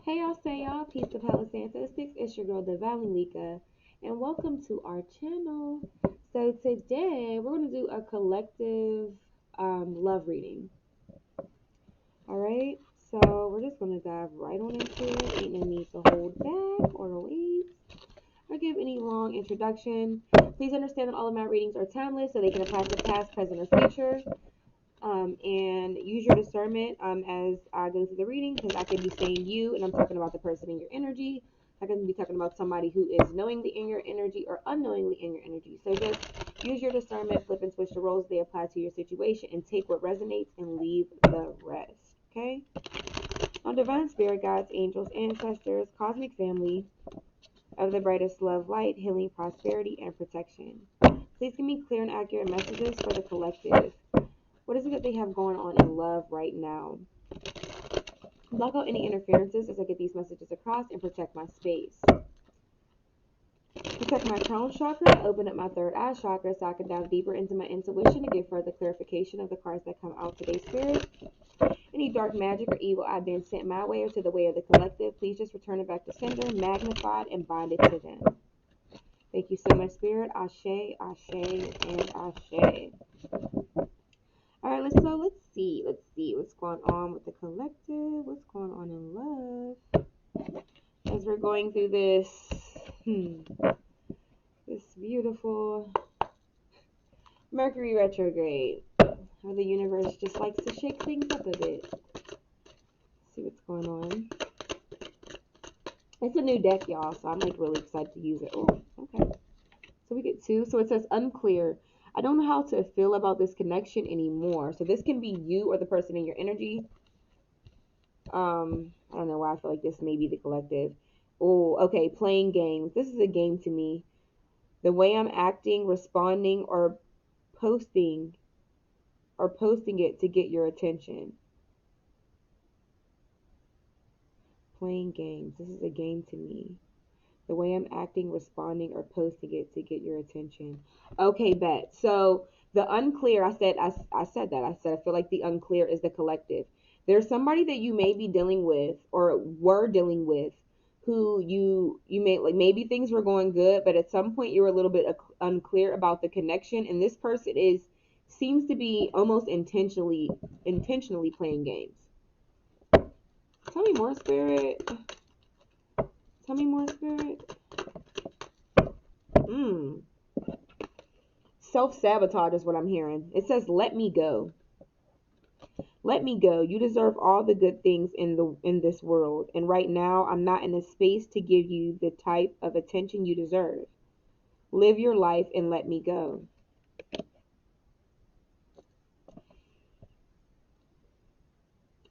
Hey y'all, say y'all, peace to Palo Santo 6, it's your girl Divinely Lika, and welcome to our channel. So today, we're going to do a collective love reading. Alright, so we're just going to dive right on into it. Ain't no need to hold back or wait or give any long introduction. Please understand that all of my readings are timeless, so they can apply to past, present, or future. And use your discernment as I go through the reading, because I could be saying you and I'm talking about the person in your energy. I can be talking about somebody who is knowingly in your energy or unknowingly in your energy. So just use your discernment, flip and switch the roles they apply to your situation, and take what resonates and leave the rest. Okay? On divine spirit, guides, angels, ancestors, cosmic family of the brightest love, light, healing, prosperity, and protection. Please give me clear and accurate messages for the collective. What is it that they have going on in love right now? Block out any interferences as I get these messages across and protect my space. Protect my crown chakra, open up my third eye chakra so I can dive deeper into my intuition and give further clarification of the cards that come out today, Spirit. Any dark magic or evil I've been sent my way or to the way of the collective, please just return it back to sender, magnified, and bind it to them. Thank you so much, Spirit. Ashe, Ashe, and Ashe. All right, let's see what's going on with the collective. What's going on in love as we're going through this this beautiful Mercury retrograde. How the universe just likes to shake things up a bit. Let's see what's going on. It's a new deck, y'all, so I'm like really excited to use it. Oh, okay. So we get two. So it says unclear. I don't know how to feel about this connection anymore. So this can be you or the person in your energy. I don't know why I feel like this may be the collective. Oh, okay, playing games. This is a game to me. The way I'm acting, responding, or posting it to get your attention. Playing games. This is a game to me. The way I'm acting, responding, or posting it to get your attention. Okay, bet. So the unclear, I said I feel like the unclear is the collective. There's somebody that you may be dealing with or were dealing with who you may like, maybe things were going good, but at some point you were a little bit unclear about the connection, and this person seems to be almost intentionally playing games. Tell me more, Spirit. Tell me more, Spirit. Self-sabotage is what I'm hearing. It says, let me go. Let me go. You deserve all the good things in this world. And right now, I'm not in a space to give you the type of attention you deserve. Live your life and let me go.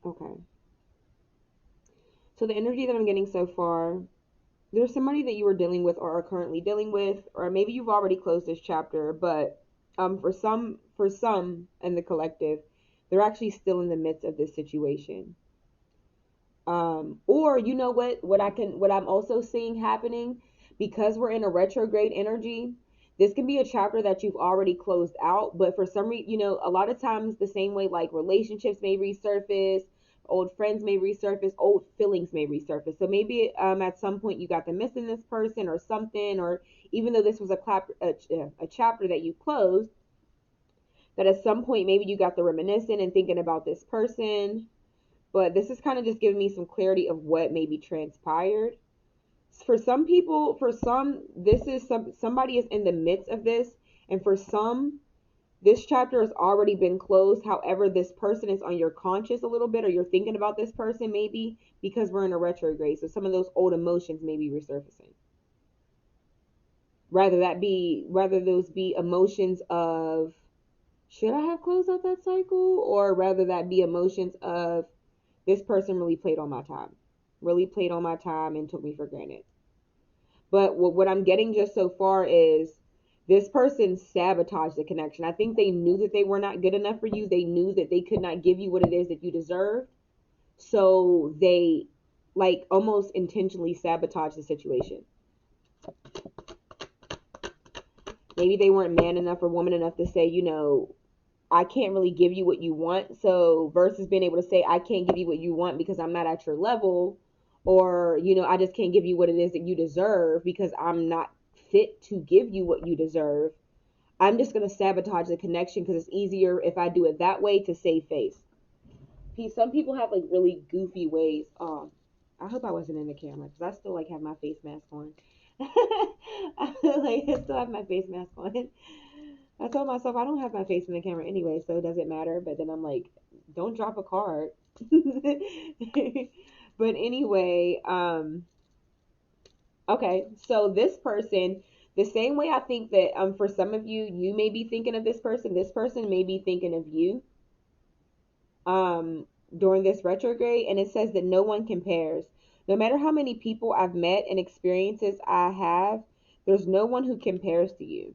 Okay. So the energy that I'm getting so far, there's somebody that you were dealing with or are currently dealing with, or maybe you've already closed this chapter, but for some in the collective, they're actually still in the midst of this situation. Or you know what I'm also seeing happening, because we're in a retrograde energy, this can be a chapter that you've already closed out, but for some reason, a lot of times the same way like relationships may resurface, old friends may resurface, old feelings may resurface. So maybe at some point you got to missing this person or something, or even though this was a chapter that you closed, that at some point maybe you got the reminiscing and thinking about this person. But this is kind of just giving me some clarity of what maybe transpired. For some people, this is somebody is in the midst of this, and for some, this chapter has already been closed. However, this person is on your conscious a little bit, or you're thinking about this person maybe because we're in a retrograde. So some of those old emotions may be resurfacing. Rather those be emotions of, should I have closed out that cycle? Or rather that be emotions of, this person really played on my time and took me for granted. But what I'm getting just so far is this person sabotaged the connection. I think they knew that they were not good enough for you. They knew that they could not give you what it is that you deserve. So they like almost intentionally sabotaged the situation. Maybe they weren't man enough or woman enough to say, I can't really give you what you want. So versus being able to say, I can't give you what you want because I'm not at your level, or, you know, I just can't give you what it is that you deserve because I'm not fit to give you what you deserve. I'm just going to sabotage the connection because it's easier if I do it that way to save face. Some people have like really goofy ways. I hope I wasn't in the camera because I still like have my face mask on. I still have my face mask on. I told myself I don't have my face in the camera anyway, so it doesn't matter. But then I'm like, don't drop a card. But anyway, okay, so this person, the same way I think that for some of you, you may be thinking of this person may be thinking of you um during this retrograde, and it says that no one compares. No matter how many people I've met and experiences I have, there's no one who compares to you.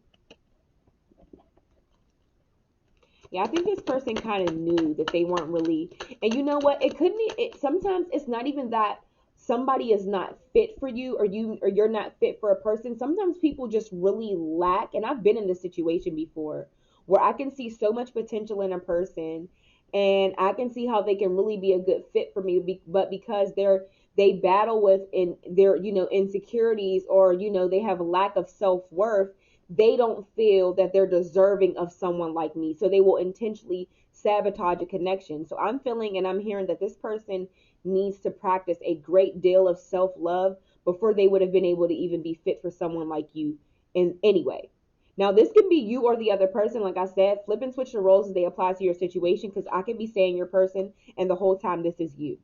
Yeah, I think this person kind of knew that they weren't really, and you know what? It couldn't. Sometimes it's not even that somebody is not fit for you, or you're not fit for a person. Sometimes people just really lack, and I've been in this situation before, where I can see so much potential in a person, and I can see how they can really be a good fit for me, but because they battle with in their, you know, insecurities, or, you know, they have a lack of self-worth, they don't feel that they're deserving of someone like me. So they will intentionally sabotage a connection. So I'm feeling and I'm hearing that this person needs to practice a great deal of self love before they would have been able to even be fit for someone like you in any way. Now, this can be you or the other person. Like I said, flip and switch the roles as they apply to your situation, because I could be saying your person and the whole time this is you.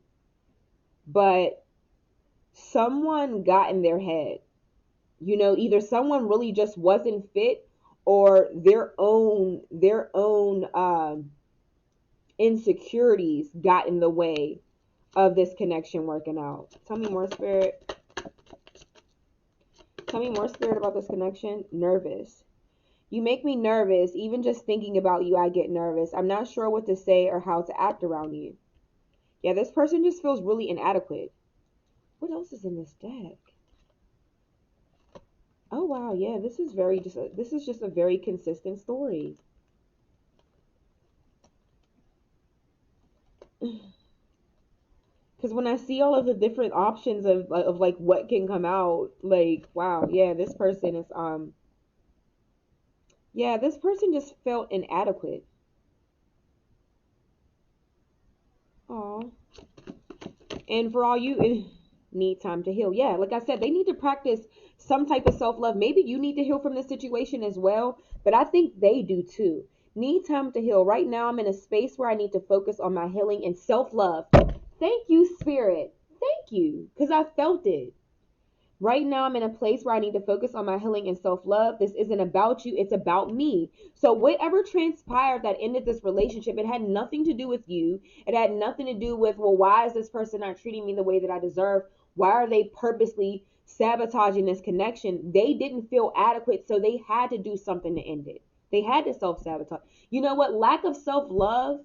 But someone got in their head. You know, either someone really just wasn't fit, or their own insecurities got in the way of this connection working out. Tell me more, spirit. Tell me more, spirit, about this connection. Nervous. You make me nervous. Even just thinking about you, I get nervous. I'm not sure what to say or how to act around you. Yeah, this person just feels really inadequate. What else is in this deck? Oh wow, yeah, this is just a very consistent story. Because when I see all of the different options of like what can come out, like wow, yeah, this person just felt inadequate. Oh, and for all you need time to heal, yeah, like I said, they need to practice some type of self love. Maybe you need to heal from this situation as well, but I think they do too. Need time to heal. Right now, I'm in a space where I need to focus on my healing and self love. Thank you, spirit. Thank you, because I felt it. Right now, I'm in a place where I need to focus on my healing and self love. This isn't about you, it's about me. So, whatever transpired that ended this relationship, it had nothing to do with you. It had nothing to do with, well, why is this person not treating me the way that I deserve? Why are they purposely sabotaging this connection? They didn't feel adequate, so they had to do something to end it. They had to self sabotage. You know what? Lack of self love,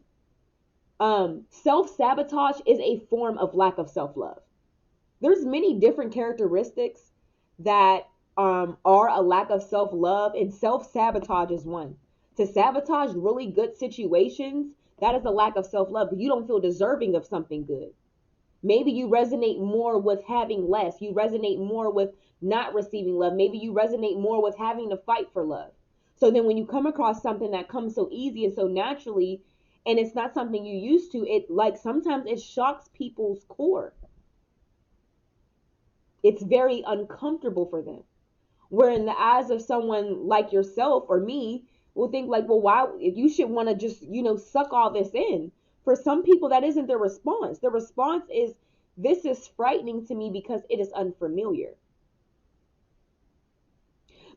self sabotage is a form of lack of self love. There's many different characteristics that are a lack of self-love, and self-sabotage is one. To sabotage really good situations, that is a lack of self-love. You don't feel deserving of something good. Maybe you resonate more with having less. You resonate more with not receiving love. Maybe you resonate more with having to fight for love. So then when you come across something that comes so easy and so naturally, and it's not something you used to, it like sometimes it shocks people's core. It's very uncomfortable for them. Where in the eyes of someone like yourself or me, will think like, well, why, if you should want to just, suck all this in. For some people, that isn't their response. Their response is, this is frightening to me because it is unfamiliar.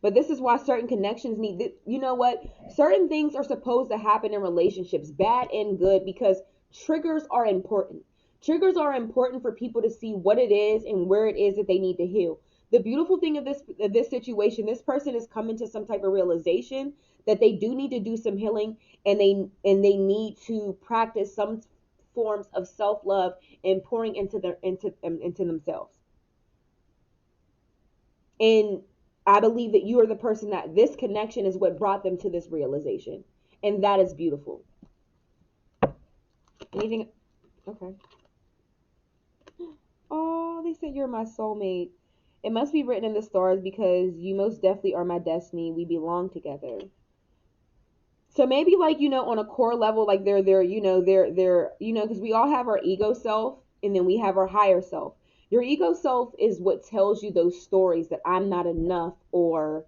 But this is why certain connections need, you know what? Certain things are supposed to happen in relationships, bad and good, because triggers are important. Triggers are important for people to see what it is and where it is that they need to heal. The beautiful thing of this situation, this person is coming to some type of realization that they do need to do some healing, and they need to practice some forms of self-love and pouring into themselves. And I believe that you are the person that this connection is what brought them to this realization. And that is beautiful. Anything? Okay. Oh, they said you're my soulmate. It must be written in the stars because you most definitely are my destiny. We belong together. So maybe like, on a core level, like because we all have our ego self and then we have our higher self. Your ego self is what tells you those stories that I'm not enough, or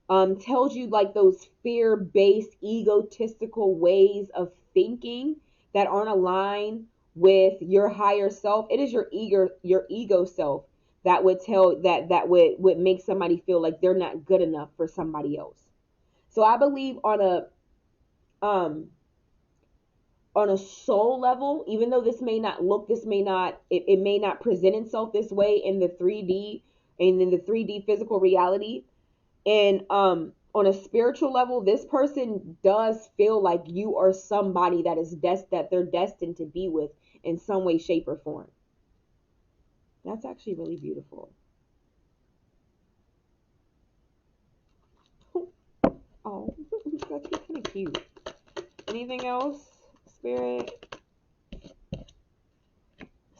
tells you like those fear-based egotistical ways of thinking that aren't aligned with your higher self. It is your ego self that would would make somebody feel like they're not good enough for somebody else. So I believe um on a soul level, even though it may not present itself this way in the 3D and in the 3D physical reality. And on a spiritual level, this person does feel like you are somebody that they're destined to be with in some way, shape, or form. That's actually really beautiful. Oh, that's kind of cute. Anything else, Spirit?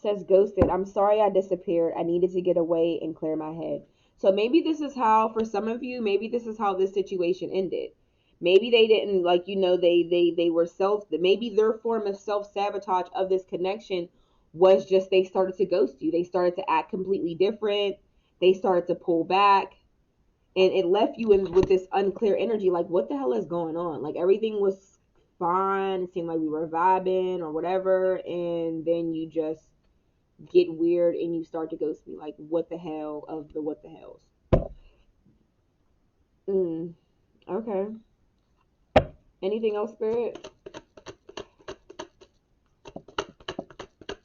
Says ghosted. I'm sorry I disappeared. I needed to get away and clear my head. So maybe this is how, for some of you, maybe this is how this situation ended. Maybe they didn't like, they were maybe their form of self-sabotage of this connection was just they started to ghost you. They started to act completely different. They started to pull back, and it left you in with this unclear energy, like what the hell is going on? Like everything was fine. It seemed like we were vibing or whatever, and then you just get weird and you start to ghost me. Like, what the hell of the what the hells? Okay. Anything else, Spirit?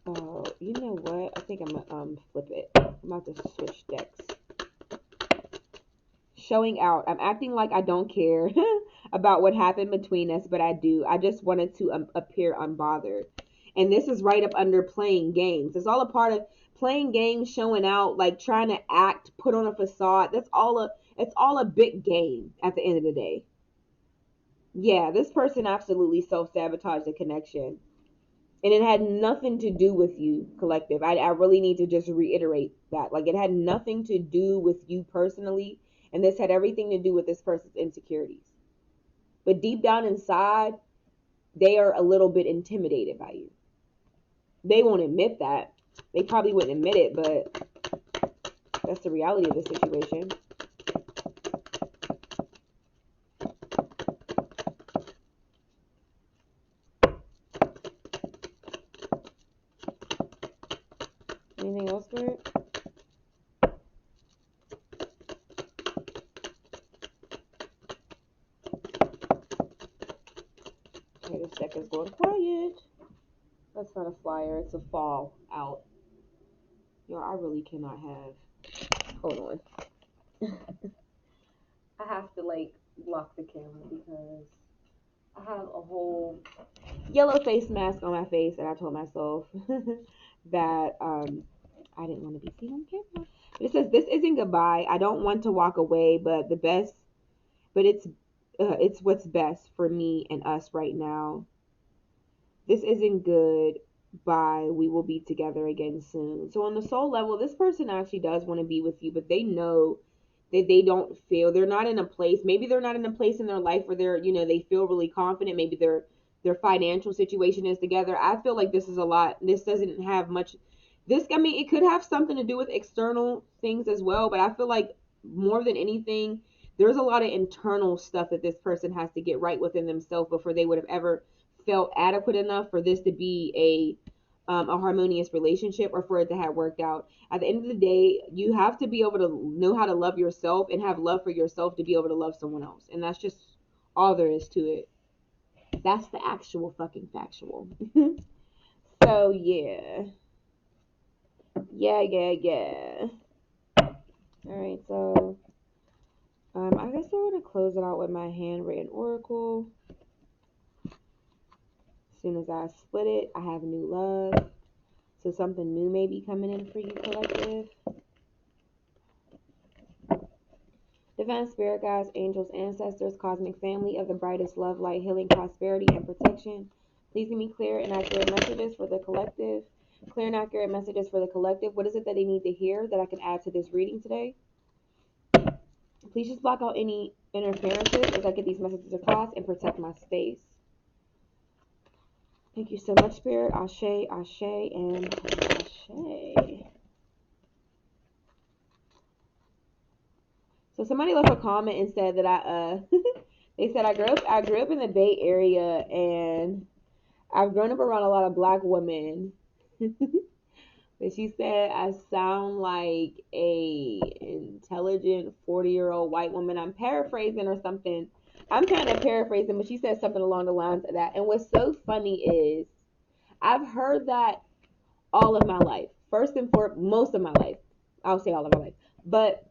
Oh, you know what? I think I'm gonna flip it. I'm about to switch decks. Showing out. I'm acting like I don't care about what happened between us, but I do. I just wanted to appear unbothered. And this is right up under playing games. It's all a part of playing games, showing out, like trying to act, put on a facade. It's all a big game at the end of the day. Yeah, this person absolutely self-sabotaged the connection. And it had nothing to do with you, collective. I really need to just reiterate that. Like, it had nothing to do with you personally. And this had everything to do with this person's insecurities. But deep down inside, they are a little bit intimidated by you. They won't admit that. They probably wouldn't admit it, but that's the reality of the situation. Anything else for it? Okay, this deck is going quiet. That's not a flyer, it's a fall out. Yo, I really cannot have. Hold on. I have to like block the camera because I have a whole yellow face mask on my face, and I told myself that I didn't want to be seen on camera. But it says this isn't goodbye. I don't want to walk away, but it's what's best for me and us right now. This isn't good. Bye. We will be together again soon. So on the soul level, this person actually does want to be with you, but they know that they don't feel, they're not in a place. Maybe they're not in a place in their life where they feel really confident. Maybe their financial situation is together. I feel like this is a lot. This doesn't have much. I mean, it could have something to do with external things as well, but I feel like more than anything, there's a lot of internal stuff that this person has to get right within themselves before they would have ever felt adequate enough for this to be a harmonious relationship, or for it to have worked out. At the end of the day, you have to be able to know how to love yourself and have love for yourself to be able to love someone else. And that's just all there is to it. That's the actual fucking factual. So yeah. Yeah. All right, so I guess I want to close it out with my handwritten oracle. As soon as I split it, I have new love. So something new may be coming in for you, collective. Divine spirit guides, angels, ancestors, cosmic family of the brightest love, light, healing, prosperity, and protection. Please give me clear and accurate messages for the collective. Clear and accurate messages for the collective. What is it that they need to hear that I can add to this reading today? Please just block out any interferences as I get these messages across and protect my space. Thank you so much, Spirit. Ashe, Ashe, and Ashe. So somebody left a comment and said that they said I grew up in the Bay Area and I've grown up around a lot of black women. But she said I sound like a intelligent 40-year-old white woman. I'm paraphrasing or something. I'm kind of paraphrasing, but she said something along the lines of that. And what's so funny is I've heard that all of my life. First and foremost, most of my life. I'll say all of my life. But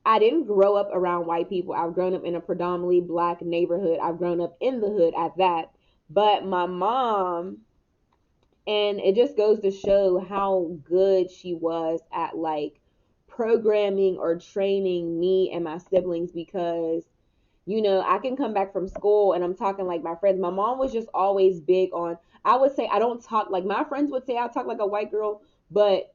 I didn't grow up around white people. I've grown up in a predominantly black neighborhood. I've grown up in the hood at that. But my mom, and it just goes to show how good she was at like programming or training me and my siblings, because I can come back from school and I'm talking like my friends. My mom was just always big on, I would say I don't talk like my friends would say I talk like a white girl, but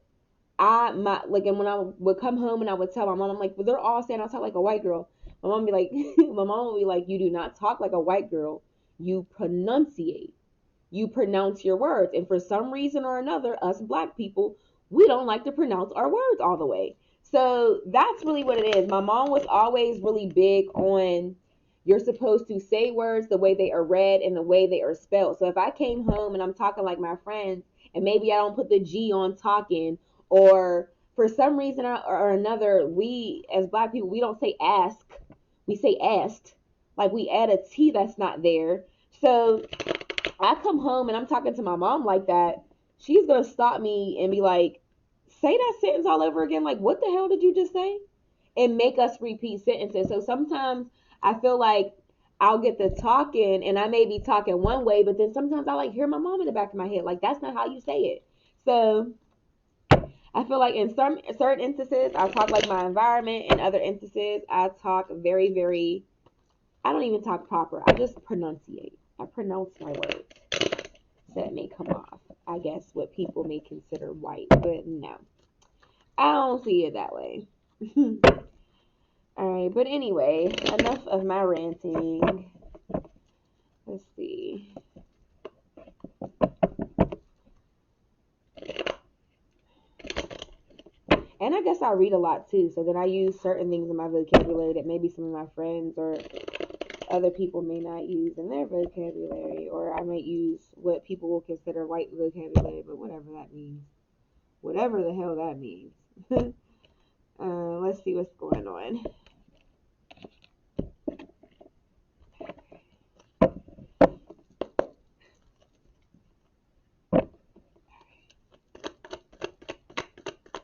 and when I would come home and I would tell my mom, I'm like, well, they're all saying I talk like a white girl. My mom would be like, my mom would be like, you do not talk like a white girl. You pronunciate. You pronounce your words. And for some reason or another, us black people, we don't like to pronounce our words all the way. So that's really what it is. My mom was always really big on, you're supposed to say words the way they are read and the way they are spelled. So if I came home and I'm talking like my friends and maybe I don't put the G on talking, or for some reason or another, we as black people, we don't say ask, we say asked. Like we add a T that's not there. So I come home and I'm talking to my mom like that, she's gonna stop me and be like, say that sentence all over again. Like, what the hell did you just say? And make us repeat sentences. So sometimes I feel like I'll get the talking and I may be talking one way, but then sometimes I like hear my mom in the back of my head. Like, that's not how you say it. So I feel like in some certain instances I talk like my environment. In other instances I talk very, very, I don't even talk proper. I just pronunciate. I pronounce my words. So it may come off, I guess, what people may consider white, but no, I don't see it that way. All right, but anyway, enough of my ranting. Let's see. And I guess I read a lot too, so then I use certain things in my vocabulary that maybe some of my friends or other people may not use in their vocabulary, or I might use what people will consider white vocabulary, but whatever that means. Whatever the hell that means. Let's see what's going on.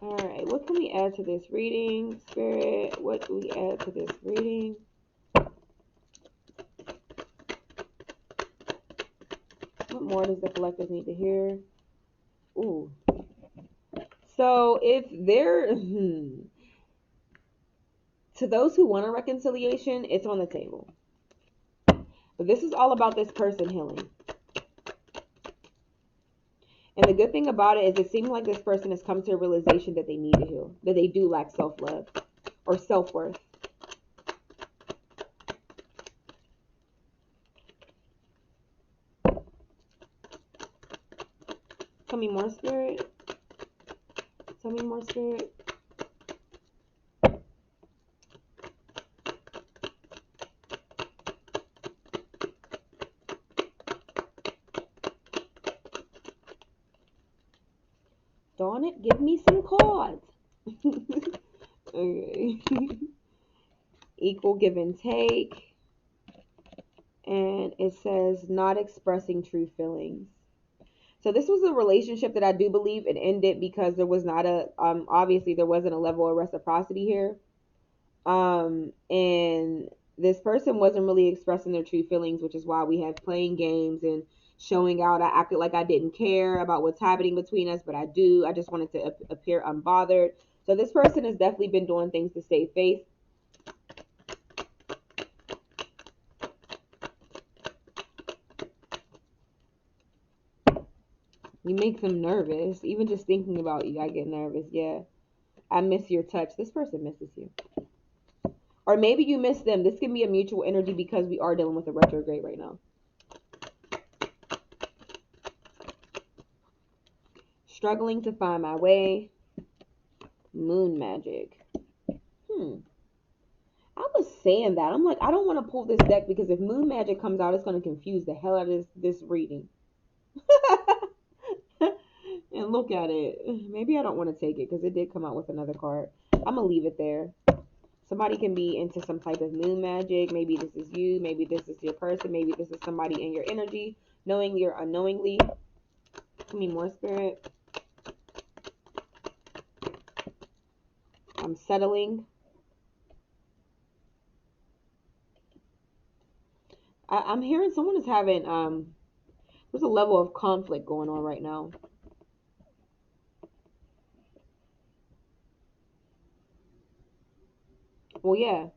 Alright, what can we add to this reading? Spirit, what do we add to this reading? What more does the collective need to hear? Ooh. So if there, to those who want a reconciliation, it's on the table. But this is all about this person healing. And the good thing about it is it seems like this person has come to a realization that they need to heal, that they do lack self-love or self-worth. Tell me more, Spirit. Tell me more, Spirit. Darn it, give me some cards. Okay. Equal give and take. And it says not expressing true feelings. So this was a relationship that I do believe it ended because there was not a, obviously there wasn't a level of reciprocity here. And this person wasn't really expressing their true feelings, which is why we have playing games and showing out. I acted like I didn't care about what's happening between us, but I do. I just wanted to appear unbothered. So this person has definitely been doing things to save face. You make them nervous. Even just thinking about you, I get nervous. Yeah. I miss your touch. This person misses you. Or maybe you miss them. This can be a mutual energy because we are dealing with a retrograde right now. Struggling to find my way. Moon magic. I was saying that. I'm like, I don't want to pull this deck because if moon magic comes out, it's going to confuse the hell out of this reading. And look at it. Maybe I don't want to take it because it did come out with another card. I'm going to leave it there. Somebody can be into some type of moon magic. Maybe this is you. Maybe this is your person. Maybe this is somebody in your energy, knowing you're unknowingly. Give me more, Spirit. I'm settling. I'm hearing someone is having, there's a level of conflict going on right now. Well, yeah.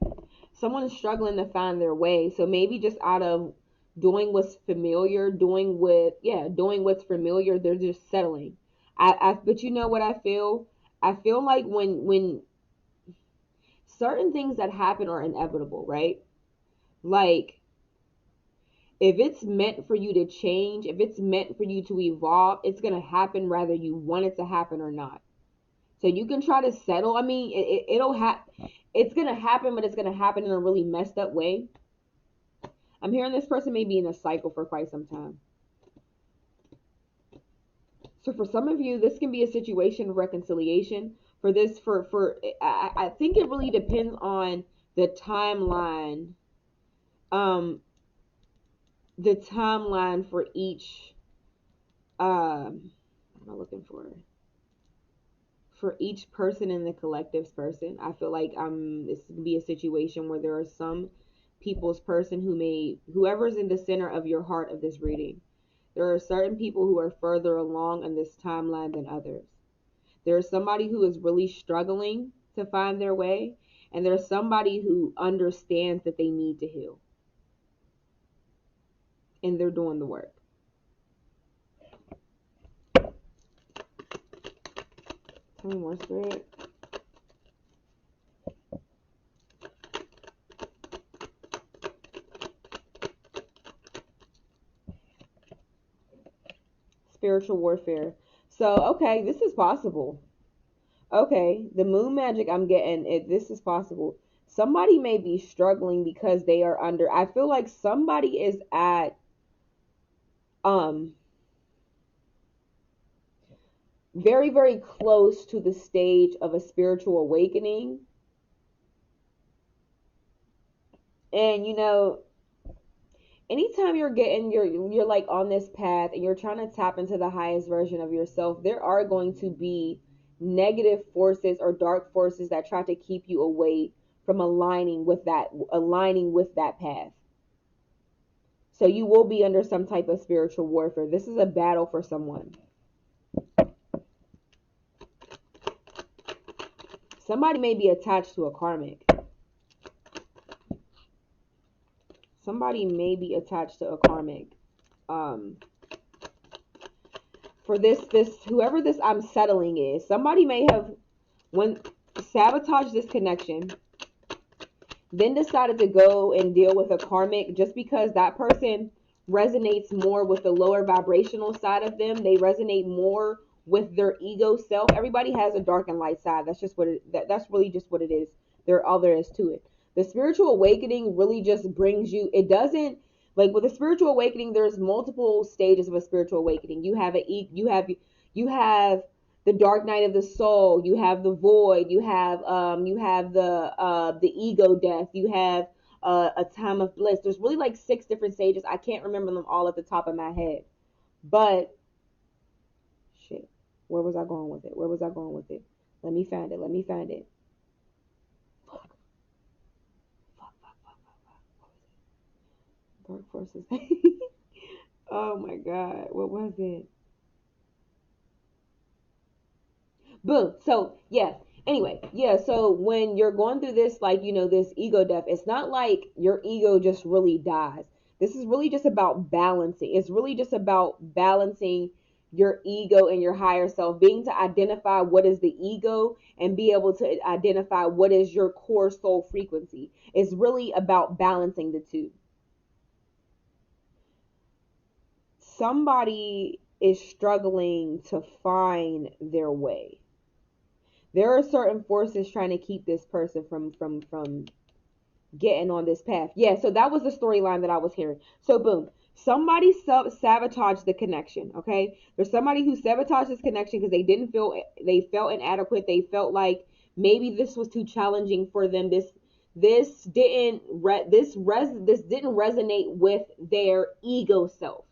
Someone is struggling to find their way. So maybe just out of doing what's familiar, doing what's familiar, they're just settling. But you know what I feel? I feel like when certain things that happen are inevitable, right? Like if it's meant for you to change, if it's meant for you to evolve, it's gonna happen whether you want it to happen or not. So you can try to settle. I mean, it'll happen. It's gonna happen, but it's gonna happen in a really messed up way. I'm hearing this person may be in a cycle for quite some time. So for some of you, this can be a situation of reconciliation. For this, I think it really depends on the timeline. Um, the timeline for each. What am I looking for? For each person in the collective's person, I feel like this could be a situation where there are some people's person whoever's in the center of your heart of this reading. There are certain people who are further along in this timeline than others. There's somebody who is really struggling to find their way, and there's somebody who understands that they need to heal, and they're doing the work. Tell me more, Spirit. Spiritual warfare. So, okay, this is possible. Okay, the moon magic I'm getting, this is possible. Somebody may be struggling because they are under, I feel like somebody is at um very, very close to the stage of a spiritual awakening. And anytime you're like on this path and you're trying to tap into the highest version of yourself, there are going to be negative forces or dark forces that try to keep you away from aligning with that path. So you will be under some type of spiritual warfare. This is a battle for someone. Somebody may be attached to a karmic. Somebody may be attached to a karmic. For this whoever this I'm settling is, somebody may have when sabotage this connection, then decided to go and deal with a karmic just because that person resonates more with the lower vibrational side of them. They resonate more with their ego self. Everybody has a dark and light side. That's just that's really just what it is. All there is to it. The spiritual awakening really just brings you, it doesn't, like with a spiritual awakening, there's multiple stages of a spiritual awakening. You have the dark night of the soul, you have the void, you have the ego death, you have a time of bliss. There's really like 6 different stages. I can't remember them all at the top of my head, but shit, where was I going with it? Let me find it. Dark forces. Oh my god, what was it? Boom. So yeah, anyway, yeah, so when you're going through this, like, this ego death, it's not like your ego just really dies. This is really just about balancing. It's really just about balancing your ego and your higher self, being to identify what is the ego and be able to identify what is your core soul frequency. It's really about balancing the two. Somebody is struggling to find their way. There are certain forces trying to keep this person from getting on this path. Yeah, so that was the storyline that I was hearing. So boom, somebody sabotaged the connection. Okay, there's somebody who sabotaged this connection because they felt inadequate. They felt like maybe this was too challenging for them. This didn't resonate with their ego self,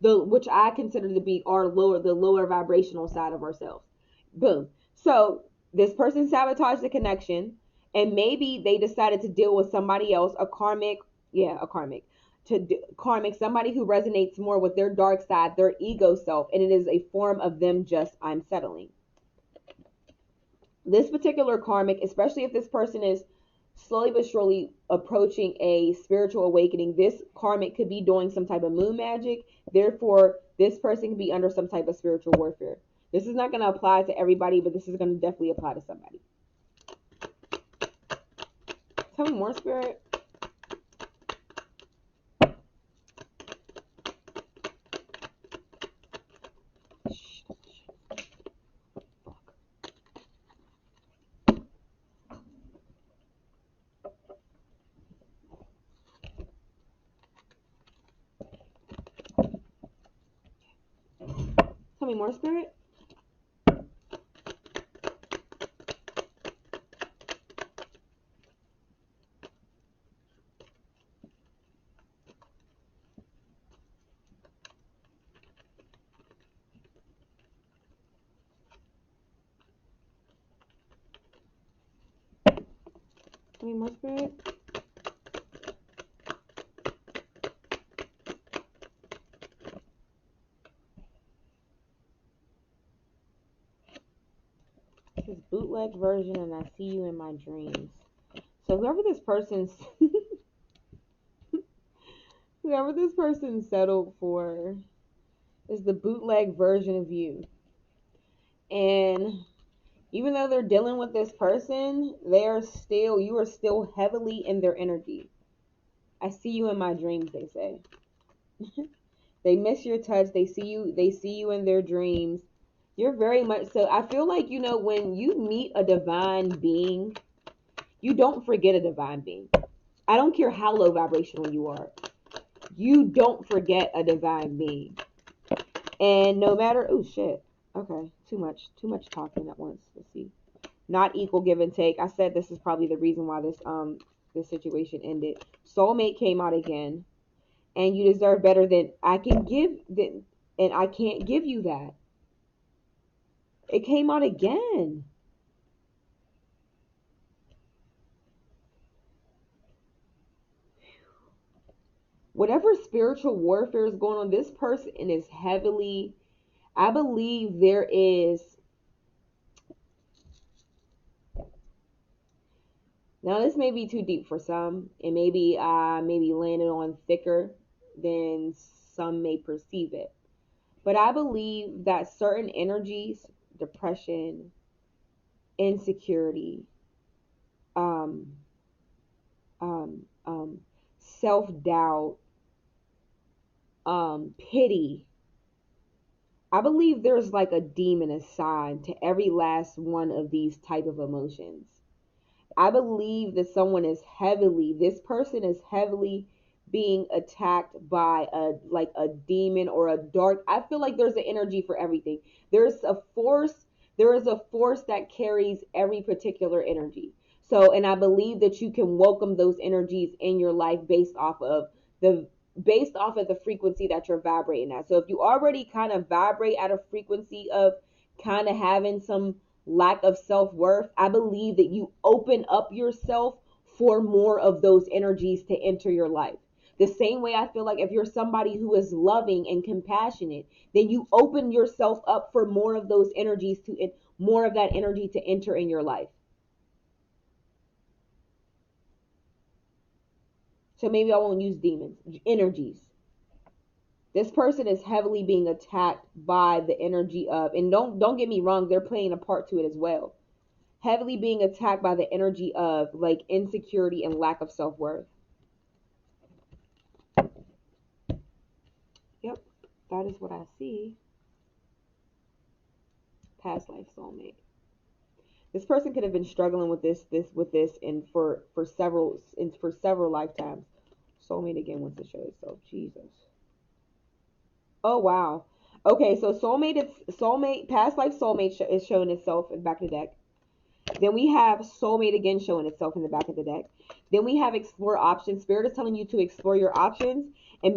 which I consider to be the lower vibrational side of ourselves. Boom. So this person sabotaged the connection, and maybe they decided to deal with somebody else, a karmic, karmic, somebody who resonates more with their dark side, their ego self, and it is a form of them just, I'm settling. This particular karmic, especially if this person is slowly but surely approaching a spiritual awakening, this karmic could be doing some type of moon magic. Therefore, this person can be under some type of spiritual warfare. This is not going to apply to everybody, but this is going to definitely apply to somebody. Tell me more, Spirit. Tell me more, Spirit. Tell me more, Spirit. This is bootleg version, and I see you in my dreams. So whoever this person settled for is the bootleg version of you. And even though they're dealing with this person, you are still heavily in their energy. I see you in my dreams, they say. They miss your touch. They see you in their dreams. You're very much so. I feel like, when you meet a divine being, you don't forget a divine being. I don't care how low vibrational you are. You don't forget a divine being. And no matter, oh shit. Okay, too much talking at once. Let's see. Not equal give and take. I said this is probably the reason why this situation ended. Soulmate came out again, and you deserve better than I can give, and I can't give you that. It came out again. Whatever spiritual warfare is going on, this person is heavily, I believe there is. Now this may be too deep for some, and maybe landed on thicker than some may perceive it. But I believe that certain energies, depression, insecurity, um, self-doubt, pity. I believe there's like a demon assigned to every last one of these type of emotions. I believe that this person is heavily being attacked by a demon or a dark. I feel like there's an energy for everything. There's a force, there is a force that carries every particular energy. So, and I believe that you can welcome those energies in your life the based off of the frequency that you're vibrating at. So if you already kind of vibrate at a frequency of kind of having some lack of self-worth, I believe that you open up yourself for more of those energies to enter your life. The same way I feel like if you're somebody who is loving and compassionate, then you open yourself up for more of those energies more of that energy to enter in your life. So maybe I won't use demons, energies. This person is heavily being attacked by the energy of, and don't get me wrong, they're playing a part to it as well. Heavily being attacked by the energy of like insecurity and lack of self-worth. Yep, that is what I see. Past life soulmate. This person could have been struggling with this and for several lifetimes. Soulmate again wants to show itself. Jesus. Oh wow. Okay, so soulmate, past life soulmate is showing itself in the back of the deck. Then we have soulmate again showing itself in the back of the deck. Then we have explore options. Spirit is telling you to explore your options, and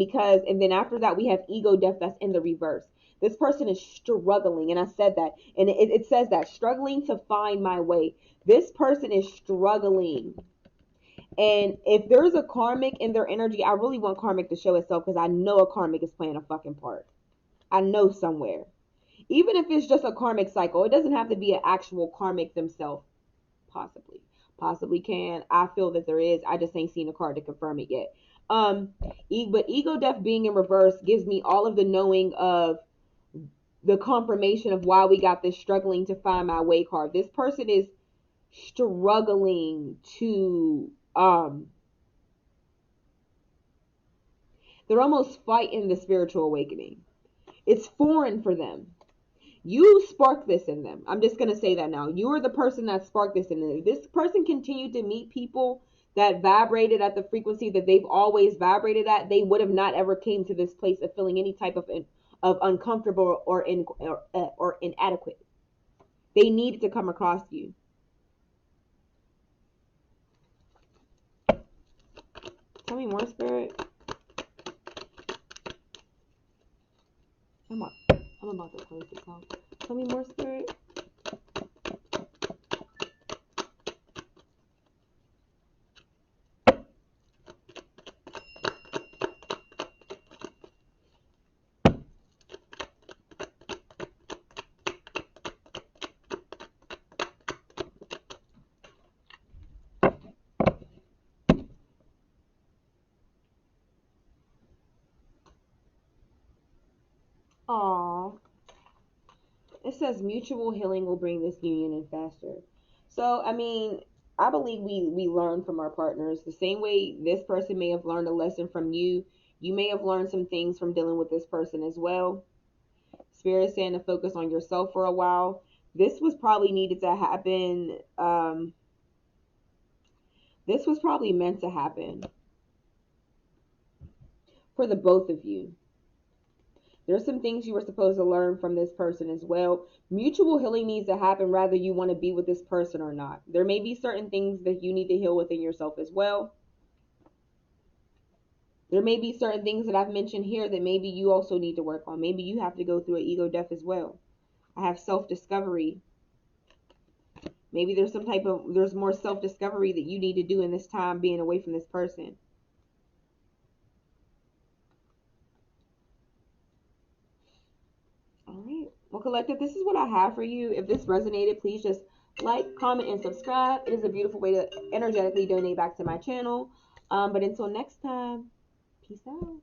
then after that we have ego death that's in the reverse. This person is struggling, and I said that, and it says that struggling to find my way. This person is struggling. And if there's a karmic in their energy, I really want karmic to show itself because I know a karmic is playing a fucking part. I know somewhere. Even if it's just a karmic cycle, it doesn't have to be an actual karmic themselves. Possibly can. I feel that there is. I just ain't seen a card to confirm it yet. But ego death being in reverse gives me all of the knowing of the confirmation of why we got this struggling to find my way card. This person is struggling to they're almost fighting the spiritual awakening. It's foreign for them. You sparked this in them. I'm just going to say that now. You are the person that sparked this in them. If this person continued to meet people that vibrated at the frequency that they've always vibrated at, they would have not ever came to this place of feeling any type of uncomfortable or inadequate. They needed to come across you. Tell me more, Spirit. I'm about to close this out. Tell me more, Spirit. Aww. It says mutual healing will bring this union in faster. So, I mean, I believe we learn from our partners the same way this person may have learned a lesson from you. You may have learned some things from dealing with this person as well. Spirit is saying to focus on yourself for a while. This was probably needed to happen. This was probably meant to happen for the both of you. There's some things you were supposed to learn from this person as well. Mutual healing needs to happen whether you want to be with this person or not. There may be certain things that you need to heal within yourself as well. There may be certain things that I've mentioned here that maybe you also need to work on. Maybe you have to go through an ego death as well. I have self-discovery. Maybe there's more self-discovery that you need to do in this time being away from this person. All right. Well, collective, this is what I have for you. If this resonated, please just like, comment, and subscribe. It is a beautiful way to energetically donate back to my channel. But until next time, peace out.